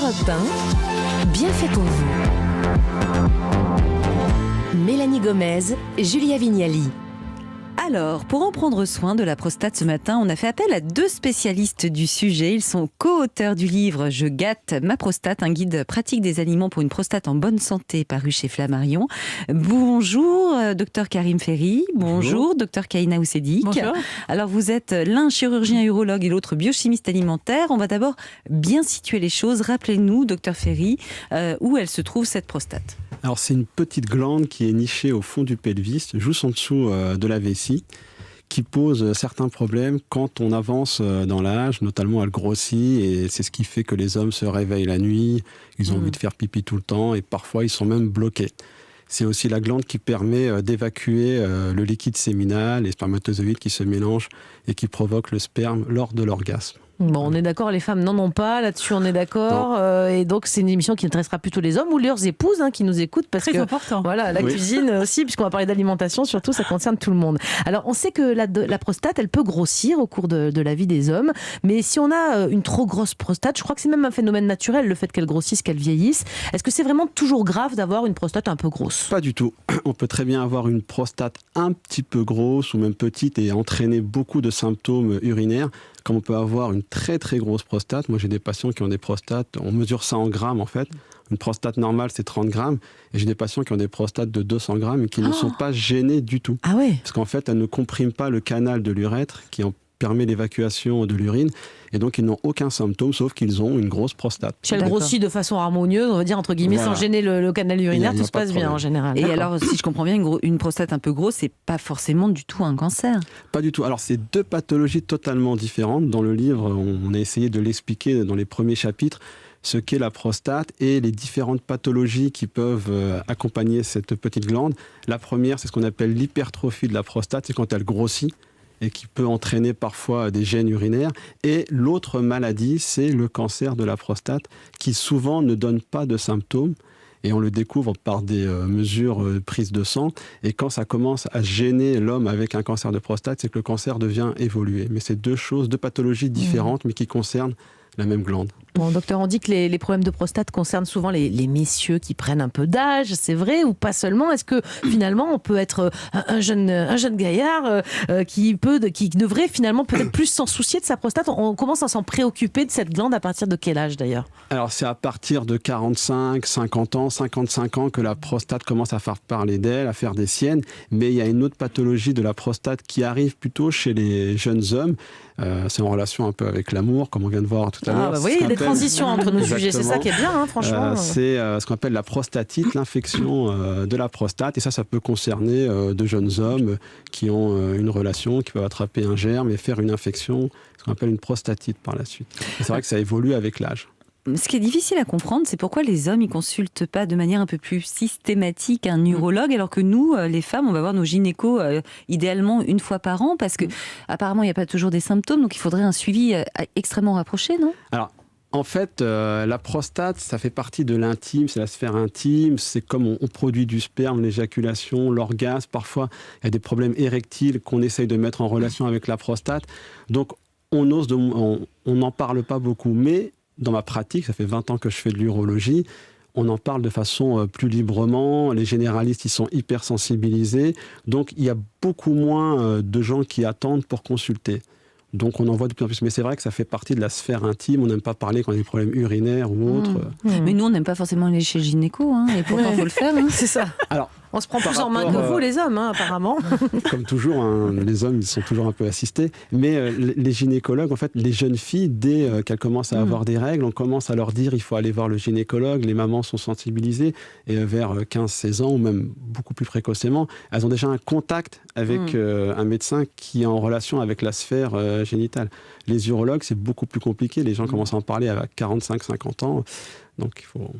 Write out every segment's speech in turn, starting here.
Europe 1, bien fait pour vous. Mélanie Gomez, Julia Vignali. Alors, pour en prendre soin de la prostate ce matin, on a fait appel à deux spécialistes du sujet. Ils sont co-auteurs du livre « Je gâte ma prostate », un guide pratique des aliments pour une prostate en bonne santé, paru chez Flammarion. Bonjour, docteur Karim Ferri. Bonjour, docteur Kaina Oussedik. Bonjour. Alors, vous êtes l'un chirurgien urologue et l'autre biochimiste alimentaire. On va d'abord bien situer les choses. Rappelez-nous, docteur Ferri, où elle se trouve cette prostate. Alors, c'est une petite glande qui est nichée au fond du pelvis, juste en dessous de la vessie, qui pose certains problèmes quand on avance dans l'âge, notamment elle grossit, et c'est ce qui fait que les hommes se réveillent la nuit, ils ont envie de faire pipi tout le temps, et parfois ils sont même bloqués. C'est aussi la glande qui permet d'évacuer le liquide séminal, les spermatozoïdes qui se mélangent et qui provoquent le sperme lors de l'orgasme. Bon, on est d'accord, les femmes n'en ont pas, là-dessus on est d'accord, et donc c'est une émission qui intéressera plutôt les hommes ou leurs épouses qui nous écoutent, parce Très que important. voilà, la cuisine aussi, puisqu'on va parler d'alimentation, surtout ça concerne tout le monde. Alors on sait que la prostate, elle peut grossir au cours de la vie des hommes, mais si on a une trop grosse prostate, je crois que c'est même un phénomène naturel, le fait qu'elle grossisse, qu'elle vieillisse. Est-ce que c'est vraiment toujours grave d'avoir une prostate un peu grosse ? Pas du tout. On peut très bien avoir une prostate un petit peu grosse ou même petite et entraîner beaucoup de symptômes urinaires, comme on peut avoir une très très grosse prostate. Moi j'ai des patients qui ont des prostates, on mesure ça en grammes en fait. Une prostate normale c'est 30 grammes et j'ai des patients qui ont des prostates de 200 grammes et qui ne sont pas gênés du tout. Ah ouais. Parce qu'en fait elles ne compriment pas le canal de l'urètre qui en permet l'évacuation de l'urine et donc ils n'ont aucun symptôme sauf qu'ils ont une grosse prostate. Si elle grossit de façon harmonieuse, on va dire entre guillemets, Voilà. sans gêner le canal urinaire, Il y a tout se pas de passe bien problème. en général. Et D'accord. alors, si je comprends bien, une prostate un peu grosse, c'est pas forcément du tout un cancer. Pas du tout. Alors, c'est deux pathologies totalement différentes. Dans le livre, on a essayé de l'expliquer dans les premiers chapitres, ce qu'est la prostate et les différentes pathologies qui peuvent accompagner cette petite glande. La première, c'est ce qu'on appelle l'hypertrophie de la prostate, c'est quand elle grossit et qui peut entraîner parfois des gènes urinaires. Et l'autre maladie, c'est le cancer de la prostate, qui souvent ne donne pas de symptômes. Et on le découvre par des mesures prises de sang. Et quand ça commence à gêner l'homme avec un cancer de prostate, c'est que le cancer devient évolué. Mais c'est deux pathologies différentes, mais qui concernent la même glande. Bon, docteur, on dit que les problèmes de prostate concernent souvent les messieurs qui prennent un peu d'âge, c'est vrai, ou pas seulement. Est-ce que finalement on peut être un jeune gaillard qui devrait finalement peut-être plus s'en soucier de sa prostate? On commence à s'en préoccuper de cette glande à partir de quel âge d'ailleurs? Alors c'est à partir de 45, 50 ans, 55 ans que la prostate commence à faire parler d'elle, à faire des siennes. Mais il y a une autre pathologie de la prostate qui arrive plutôt chez les jeunes hommes. C'est en relation un peu avec l'amour, comme on vient de voir tout à l'heure. Bah oui, il y a des transitions entre nos sujets, c'est ça qui est bien, franchement. C'est ce qu'on appelle la prostatite, l'infection de la prostate. Et ça peut concerner de jeunes hommes qui ont une relation, qui peuvent attraper un germe et faire une infection, ce qu'on appelle une prostatite par la suite. Et c'est vrai que ça évolue avec l'âge. Ce qui est difficile à comprendre, c'est pourquoi les hommes ne consultent pas de manière un peu plus systématique un urologue, alors que nous, les femmes, on va voir nos gynécos idéalement une fois par an, parce que apparemment il n'y a pas toujours des symptômes, donc il faudrait un suivi extrêmement rapproché, non ? Alors, en fait, la prostate, ça fait partie de l'intime, c'est la sphère intime, c'est comme on produit du sperme, l'éjaculation, l'orgasme, parfois il y a des problèmes érectiles qu'on essaye de mettre en relation avec la prostate, donc on n'en parle pas beaucoup, mais dans ma pratique, ça fait 20 ans que je fais de l'urologie, on en parle de façon plus librement, les généralistes ils sont hyper sensibilisés, donc il y a beaucoup moins de gens qui attendent pour consulter. Donc on en voit de plus en plus, mais c'est vrai que ça fait partie de la sphère intime, on n'aime pas parler quand il y a des problèmes urinaires ou autres. Mais nous on n'aime pas forcément aller chez le gynéco, et pourtant il faut le faire. C'est ça. Alors, on se prend plus en main que vous, les hommes, apparemment. Comme toujours, les hommes ils sont toujours un peu assistés. Mais les gynécologues, en fait, les jeunes filles, dès qu'elles commencent à avoir des règles, on commence à leur dire il faut aller voir le gynécologue. Les mamans sont sensibilisées. Et vers 15-16 ans, ou même beaucoup plus précocement, elles ont déjà un contact avec un médecin qui est en relation avec la sphère génitale. Les urologues, c'est beaucoup plus compliqué. Les gens commencent à en parler à 45-50 ans. Donc il faut...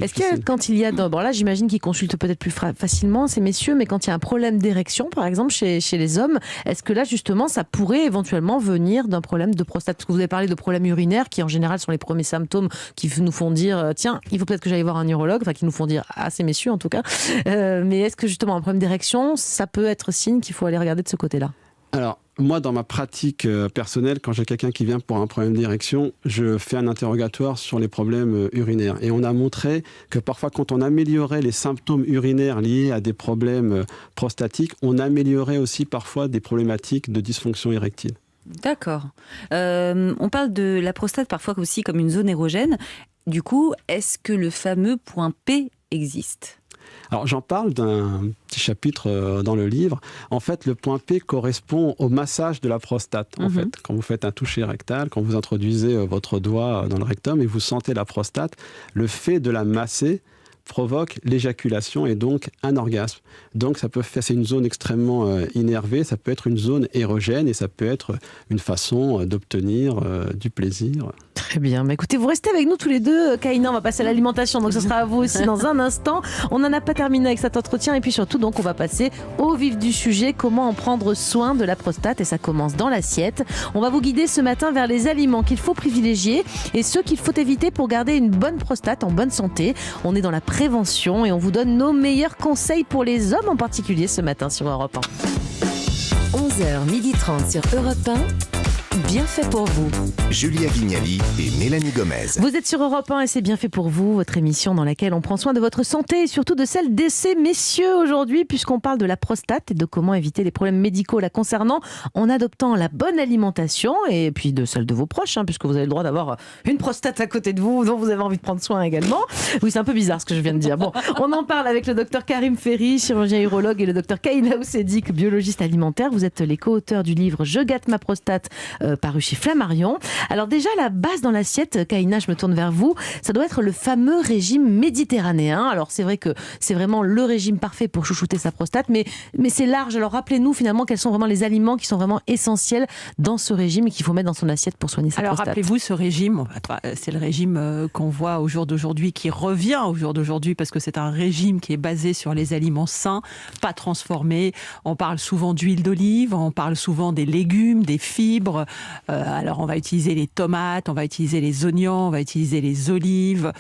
Est-ce que quand il y a... Bon là j'imagine qu'ils consultent peut-être plus facilement ces messieurs, mais quand il y a un problème d'érection par exemple chez les hommes, est-ce que là justement ça pourrait éventuellement venir d'un problème de prostate? Parce que vous avez parlé de problèmes urinaires qui en général sont les premiers symptômes qui nous font dire tiens il faut peut-être que j'aille voir un urologue, enfin qui nous font dire à ces messieurs en tout cas. Mais est-ce que justement un problème d'érection ça peut être signe qu'il faut aller regarder de ce côté-là? Alors, moi, dans ma pratique personnelle, quand j'ai quelqu'un qui vient pour un problème d'érection, je fais un interrogatoire sur les problèmes urinaires. Et on a montré que parfois, quand on améliorait les symptômes urinaires liés à des problèmes prostatiques, on améliorait aussi parfois des problématiques de dysfonction érectile. D'accord. On parle de la prostate parfois aussi comme une zone érogène. Du coup, est-ce que le fameux point P existe ? Alors j'en parle d'un petit chapitre dans le livre. En fait, le point P correspond au massage de la prostate. En fait, quand vous faites un toucher rectal, quand vous introduisez votre doigt dans le rectum et vous sentez la prostate, le fait de la masser provoque l'éjaculation et donc un orgasme. Donc ça peut faire, c'est une zone extrêmement innervée, ça peut être une zone érogène et ça peut être une façon d'obtenir du plaisir. Très bien. Mais écoutez, vous restez avec nous tous les deux. Kaina, on va passer à l'alimentation, donc ce sera à vous aussi dans un instant. On n'en a pas terminé avec cet entretien et puis surtout, donc, on va passer au vif du sujet, comment en prendre soin de la prostate, et ça commence dans l'assiette. On va vous guider ce matin vers les aliments qu'il faut privilégier et ceux qu'il faut éviter pour garder une bonne prostate en bonne santé. On est dans la prévention et on vous donne nos meilleurs conseils pour les hommes en particulier ce matin sur Europe 1. 11h30 sur Europe 1. Bien fait pour vous. Julia Vignali et Mélanie Gomez. Vous êtes sur Europe 1 et c'est Bien fait pour vous, votre émission dans laquelle on prend soin de votre santé et surtout de celle de ces messieurs aujourd'hui, puisqu'on parle de la prostate et de comment éviter les problèmes médicaux la concernant en adoptant la bonne alimentation et puis de celle de vos proches, puisque vous avez le droit d'avoir une prostate à côté de vous dont vous avez envie de prendre soin également. Oui, c'est un peu bizarre ce que je viens de dire. Bon, on en parle avec le docteur Karim Ferry, chirurgien urologue, et le docteur Kaina Oussedik, biologiste alimentaire. Vous êtes les co-auteurs du livre Je gâte ma prostate, paru chez Flammarion. Alors déjà, la base dans l'assiette, Kaina, je me tourne vers vous, ça doit être le fameux régime méditerranéen. Alors c'est vrai que c'est vraiment le régime parfait pour chouchouter sa prostate, mais c'est large. Alors rappelez-nous finalement quels sont vraiment les aliments qui sont vraiment essentiels dans ce régime et qu'il faut mettre dans son assiette pour soigner sa prostate. Alors rappelez-vous ce régime, c'est le régime qu'on voit au jour d'aujourd'hui, qui revient au jour d'aujourd'hui parce que c'est un régime qui est basé sur les aliments sains, pas transformés. On parle souvent d'huile d'olive, on parle souvent des légumes, des fibres. Alors on va utiliser les tomates, on va utiliser les oignons, on va utiliser les olives.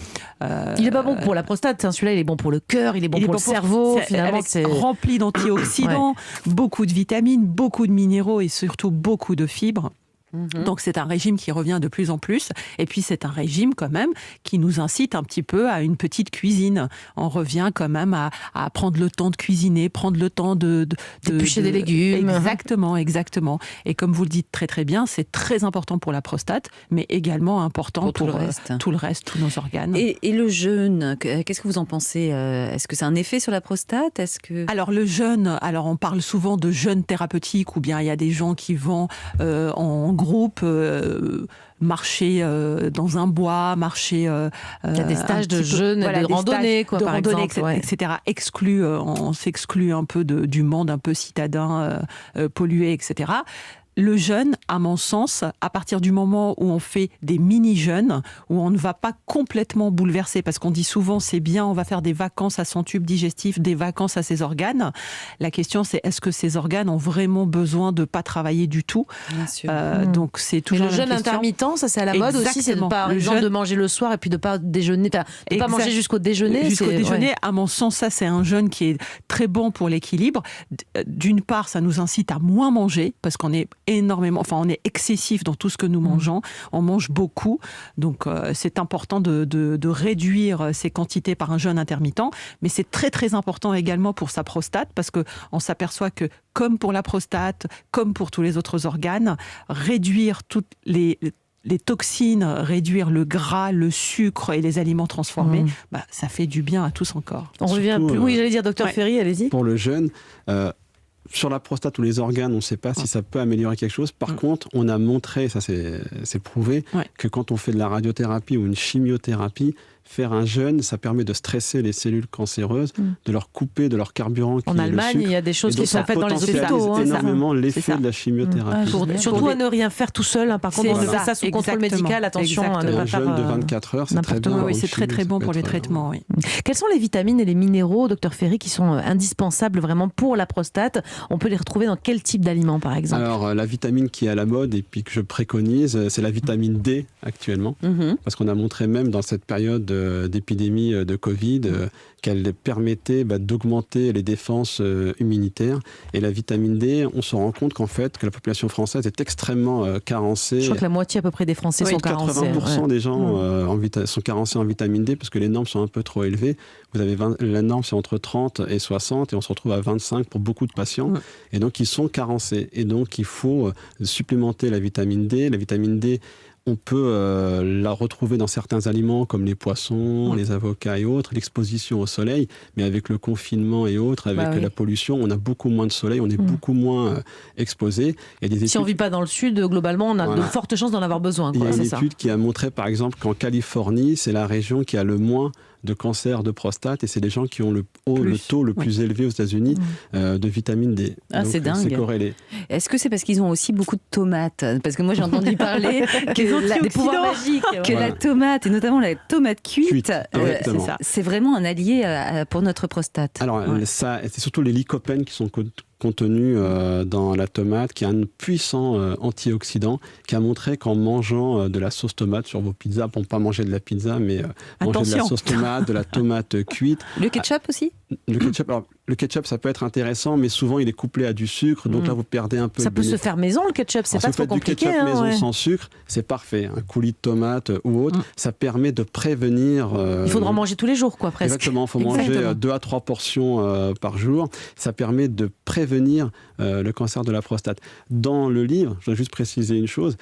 Il n'est pas bon pour la prostate, celui-là il est bon pour le cœur, il est bon pour le cerveau. Finalement, c'est rempli d'antioxydants, beaucoup de vitamines, beaucoup de minéraux et surtout beaucoup de fibres. Donc c'est un régime qui revient de plus en plus et puis c'est un régime quand même qui nous incite un petit peu à une petite cuisine. On revient quand même à prendre le temps de cuisiner, prendre le temps d'éplucher des légumes. Exactement. Et comme vous le dites très très bien, c'est très important pour la prostate mais également important pour tout le reste, tous nos organes. Et le jeûne, qu'est-ce que vous en pensez ? Est-ce que c'est un effet sur la prostate ? Alors le jeûne, on parle souvent de jeûne thérapeutique ou bien il y a des gens qui vont en groupe, marcher dans un bois, marcher... il y a des stages de jeûne, de randonnée, par exemple. Etc. On s'exclut un peu du monde un peu citadin, pollué, etc. Le jeûne, à mon sens, à partir du moment où on fait des mini-jeûnes, où on ne va pas complètement bouleverser, parce qu'on dit souvent c'est bien, on va faire des vacances à son tube digestif, des vacances à ses organes. La question c'est est-ce que ces organes ont vraiment besoin de ne pas travailler du tout ? Bien sûr. Donc c'est toujours le jeûne intermittent, ça c'est à la mode aussi, c'est de pas de manger le soir et puis de pas déjeuner, de pas manger jusqu'au déjeuner. À mon sens, ça c'est un jeûne qui est très bon pour l'équilibre. D'une part, ça nous incite à moins manger, parce qu'on est on est excessif dans tout ce que nous mangeons, on mange beaucoup, donc c'est important de réduire ces quantités par un jeûne intermittent, mais c'est très très important également pour sa prostate, parce qu'on s'aperçoit que comme pour la prostate, comme pour tous les autres organes, réduire toutes les toxines, réduire le gras, le sucre et les aliments transformés, ça fait du bien à tous encore. On revient plus. Oui, j'allais dire, docteur Ferry, allez-y. Pour le jeûne, sur la prostate ou les organes, on ne sait pas si ça peut améliorer quelque chose. Par contre, on a montré, ça c'est prouvé, que quand on fait de la radiothérapie ou une chimiothérapie, faire un jeûne, ça permet de stresser les cellules cancéreuses, de leur couper de leur carburant qui est le sucre. En Allemagne, il y a des choses qui sont faites dans les hôpitaux. Ça énormément l'effet de la chimiothérapie. Surtout à ne rien faire tout seul. Par contre, on fait ça sous contrôle médical. Attention à ne pas faire... Un jeûne de 24 heures, c'est très bien. Oui, c'est très très bon pour les traitements. Oui. Quelles sont les vitamines et les minéraux, docteur Ferry, qui sont indispensables vraiment pour la prostate ? On peut les retrouver dans quel type d'aliments, par exemple ? Alors, la vitamine qui est à la mode et puis que je préconise, c'est la vitamine D actuellement. Parce qu'on a montré même dans cette période d'épidémie de Covid, qu'elle permettait d'augmenter les défenses immunitaires. Et la vitamine D, on se rend compte qu'en fait, que la population française est extrêmement carencée. Je crois que la moitié à peu près des Français sont carencés. 80% des gens sont carencés en vitamine D parce que les normes sont un peu trop élevées. La norme, c'est entre 30 et 60 et on se retrouve à 25 pour beaucoup de patients. Et donc, ils sont carencés. Et donc, il faut supplémenter la vitamine D. La vitamine D, on peut la retrouver dans certains aliments comme les poissons, les avocats et autres, l'exposition au soleil, mais avec le confinement et autres, avec la pollution, on a beaucoup moins de soleil, on est beaucoup moins exposé. Si on ne vit pas dans le sud, globalement, on a de fortes chances d'en avoir besoin. Il y a une étude qui a montré, par exemple, qu'en Californie, c'est la région qui a le moins de cancer de prostate et c'est les gens qui ont le taux le plus élevé aux États-Unis de vitamine D. Ah, donc, c'est dingue. C'est corrélé. Est-ce que c'est parce qu'ils ont aussi beaucoup de tomates? Parce que moi j'ai entendu parler des pouvoirs magiques, que la tomate et notamment la tomate cuite, c'est vraiment un allié pour notre prostate. Alors c'est surtout les lycopènes qui sont contenus dans la tomate, qui est un puissant antioxydant, qui a montré qu'en mangeant de la sauce tomate sur vos pizzas, bon, pas manger de la pizza, mais manger de la sauce tomate, de la tomate cuite. Le ketchup aussi? Le ketchup, ça peut être intéressant, mais souvent il est couplé à du sucre, donc là vous perdez un peu. Ça peut se faire maison le ketchup, c'est pas trop compliqué. Si vous faites du ketchup maison sans sucre, c'est parfait. Un coulis de tomate ou autre, ça permet de prévenir. Il faudra en manger tous les jours, quoi, presque. Exactement, il faut manger 2 à 3 portions par jour. Ça permet de prévenir le cancer de la prostate. Dans le livre, je dois juste préciser une chose.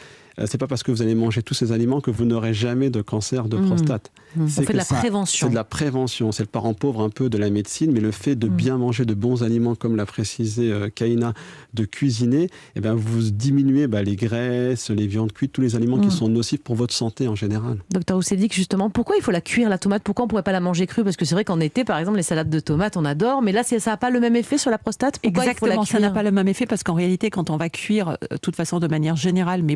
C'est pas parce que vous allez manger tous ces aliments que vous n'aurez jamais de cancer de prostate. On fait de la prévention. C'est de la prévention. C'est le parent pauvre un peu de la médecine, mais le fait de bien manger de bons aliments, comme l'a précisé Kaina, de cuisiner, eh bien, vous diminuez les graisses, les viandes cuites, tous les aliments qui sont nocifs pour votre santé en général. Docteur Oussédic, justement, pourquoi il faut la cuire, la tomate? Pourquoi on ne pourrait pas la manger crue? Parce que c'est vrai qu'en été, par exemple, les salades de tomates, on adore, mais là, ça n'a pas le même effet sur la prostate? Pourquoi Exactement, ça n'a pas le même effet parce qu'en réalité, quand on va cuire, de toute façon, de manière générale, mais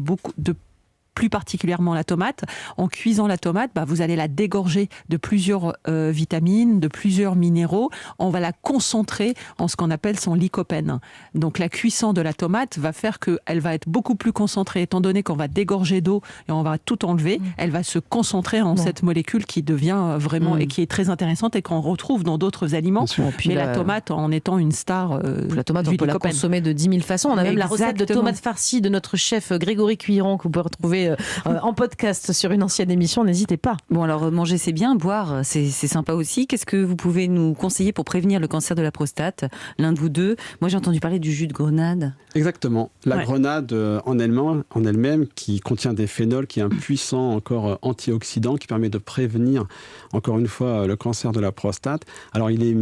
plus particulièrement la tomate, en cuisant la tomate, vous allez la dégorger de plusieurs vitamines, de plusieurs minéraux. On va la concentrer en ce qu'on appelle son lycopène. Donc la cuisson de la tomate va faire qu'elle va être beaucoup plus concentrée, étant donné qu'on va dégorger d'eau et on va tout enlever, elle va se concentrer en cette molécule qui devient vraiment, et qui est très intéressante et qu'on retrouve dans d'autres aliments. Mais la tomate en étant une star la tomate, on peut la consommer de 10 000 façons. On a même la recette de tomates farcies de notre chef Grégory Cuiron que vous pouvez retrouver en podcast sur une ancienne émission, n'hésitez pas. Bon, alors manger c'est bien, boire c'est sympa aussi. Qu'est-ce que vous pouvez nous conseiller pour prévenir le cancer de la prostate, l'un de vous deux? Moi j'ai entendu parler du jus de grenade. Exactement. La grenade en elle-même qui contient des phénols, qui est un puissant encore antioxydant qui permet de prévenir encore une fois le cancer de la prostate. Alors il est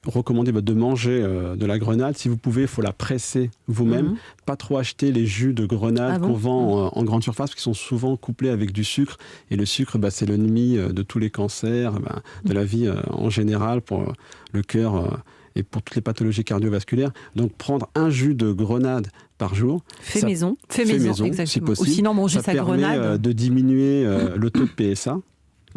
recommandé de manger de la grenade. Si vous pouvez, il faut la presser vous-même. Pas trop acheter les jus de grenade qu'on vend en grande surface, parce qu'ils sont souvent couplés avec du sucre. Et le sucre, c'est l'ennemi de tous les cancers, de la vie en général, pour le cœur et pour toutes les pathologies cardiovasculaires. Donc prendre un jus de grenade par jour. Fait maison, exactement. Si possible. Ou sinon manger sa grenade. Ça permet de diminuer le taux de PSA.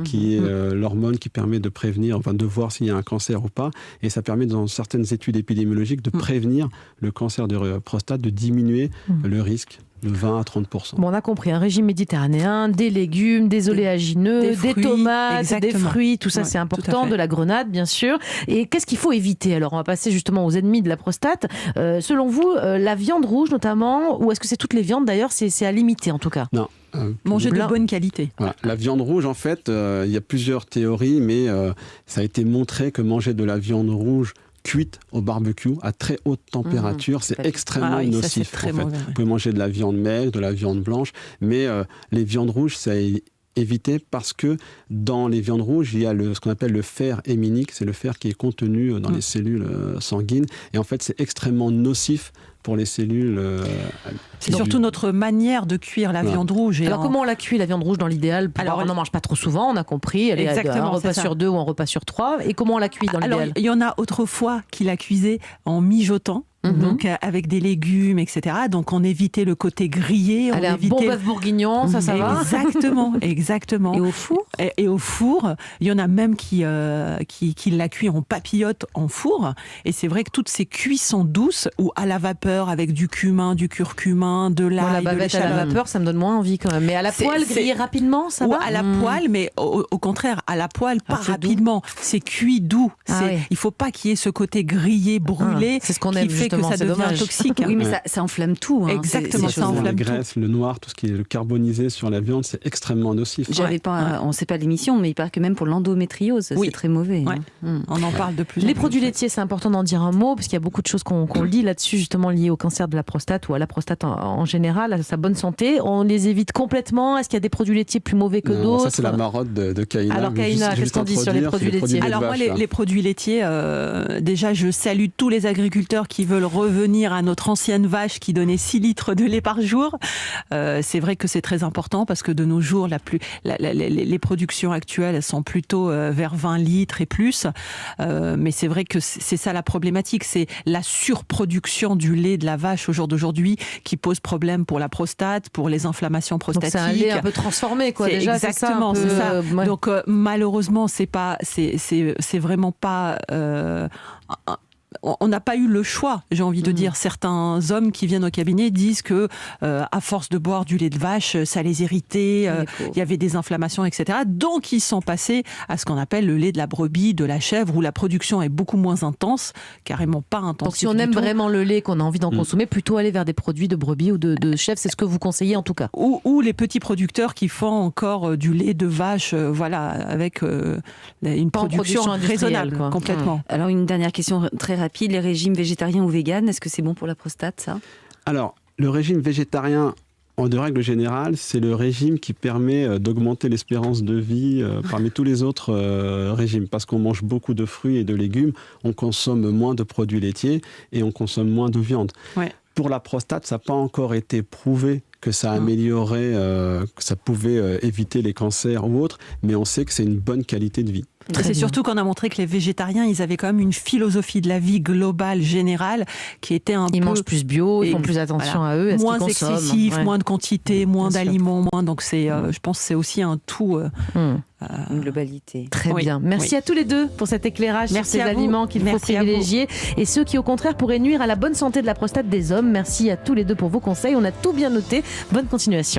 Qui est l'hormone qui permet de prévenir, de voir s'il y a un cancer ou pas. Et ça permet, dans certaines études épidémiologiques, de prévenir le cancer de prostate, de diminuer le risque de 20 à 30%. Bon, on a compris, un régime méditerranéen, des légumes, des oléagineux, des tomates, des fruits, tout ça c'est important, de la grenade bien sûr. Et qu'est-ce qu'il faut éviter? Alors on va passer justement aux ennemis de la prostate. Selon vous, la viande rouge notamment, ou est-ce que c'est toutes les viandes d'ailleurs, c'est à limiter en tout cas? Non. Manger de bonne qualité. Voilà. La viande rouge, en fait, il y a plusieurs théories, mais ça a été montré que manger de la viande rouge cuite au barbecue à très haute température, c'est extrêmement nocif. Ça, mauvais, Vous pouvez manger de la viande maigre, de la viande blanche, mais les viandes rouges, c'est éviter parce que dans les viandes rouges, il y a ce qu'on appelle le fer héminique, c'est le fer qui est contenu dans les cellules sanguines, et en fait c'est extrêmement nocif pour les cellules. C'est surtout notre manière de cuire la viande rouge. Alors comment on la cuit la viande rouge dans l'idéal? Alors on n'en mange pas trop souvent, on a compris, elle est un repas sur 2 ou un repas sur 3, et comment on la cuit dans l'idéal? Alors il y en a autrefois qui la cuisaient en mijotant. donc avec des légumes, etc. Donc on évitait le côté grillé. Allez, un bon bœuf bourguignon, ça va. Exactement. Et au four et au four, il y en a même qui la cuit en papillote en four. Et c'est vrai que toutes ces cuissons douces ou à la vapeur avec du cumin, du curcumin, de l'ail, la bavette à la vapeur, ça me donne moins envie quand même. Mais à la poêle, griller rapidement, ça va. Ou à la poêle, mais au contraire, à la poêle, pas rapidement. C'est cuit doux. Il faut pas qu'il y ait ce côté grillé, brûlé, c'est ce qu'on qui aime, fait que justement, ça devient dommage. toxique. Oui, mais ça enflamme tout. Exactement, ça enflamme la tout. graisse, le noir, tout ce qui est carbonisé sur la viande, c'est extrêmement nocif. On ne sait pas l'émission, mais il paraît que même pour l'endométriose, c'est très mauvais. Ouais. On en parle de plus en plus. Les produits laitiers, c'est important d'en dire un mot, parce qu'il y a beaucoup de choses qu'on lit là-dessus, justement liées au cancer de la prostate ou à la prostate en général, à sa bonne santé. On les évite complètement. Est-ce qu'il y a des produits laitiers plus mauvais que d'autres? Ça, c'est la marotte de Kaina. Alors, Kaina, qu'est-ce qu'on dit sur les produits laitiers? Alors, moi, les produits laitiers, déjà, je salue tous les agriculteurs qui veulent revenir à notre ancienne vache qui donnait 6 litres de lait par jour. C'est vrai que c'est très important parce que de nos jours, les productions actuelles, elles sont plutôt vers 20 litres et plus. Mais c'est vrai que c'est ça la problématique. C'est la surproduction du lait de la vache au jour d'aujourd'hui qui pose problème pour la prostate, pour les inflammations prostatiques. Donc c'est un lait un peu transformé, quoi. Déjà, exactement, c'est ça. Ouais. Donc malheureusement, c'est vraiment pas. On n'a pas eu le choix, j'ai envie de dire. Certains hommes qui viennent au cabinet disent que, à force de boire du lait de vache, ça les irritait, il y avait des inflammations, etc. Donc, ils sont passés à ce qu'on appelle le lait de la brebis, de la chèvre, où la production est beaucoup moins intense, carrément pas intensive. Donc, si on aime vraiment le lait, qu'on a envie d'en consommer, plutôt aller vers des produits de brebis ou de chèvre, c'est ce que vous conseillez en tout cas. Ou les petits producteurs qui font encore du lait de vache, avec une production raisonnable, complètement. Alors, une dernière question très rapide, les régimes végétariens ou véganes, est-ce que c'est bon pour la prostate, ça? Alors, le régime végétarien, de règle générale, c'est le régime qui permet d'augmenter l'espérance de vie parmi tous les autres régimes. Parce qu'on mange beaucoup de fruits et de légumes, on consomme moins de produits laitiers et on consomme moins de viande. Ouais. Pour la prostate, ça n'a pas encore été prouvé que ça améliorait, que ça pouvait éviter les cancers ou autres, mais on sait que c'est une bonne qualité de vie. Et c'est surtout qu'on a montré que les végétariens, ils avaient quand même une philosophie de la vie globale, générale, qui était ils mangent plus bio, ils font plus attention à eux, à ce moins qu'ils consomment. Excessif, moins de quantité, moins d'aliments, moins. Donc je pense que c'est aussi un tout. Une globalité. Très bien. Merci à tous les deux pour cet éclairage sur ces aliments qu'il faut privilégier et ceux qui au contraire pourraient nuire à la bonne santé de la prostate des hommes. Merci à tous les deux pour vos conseils. On a tout bien noté. Bonne continuation.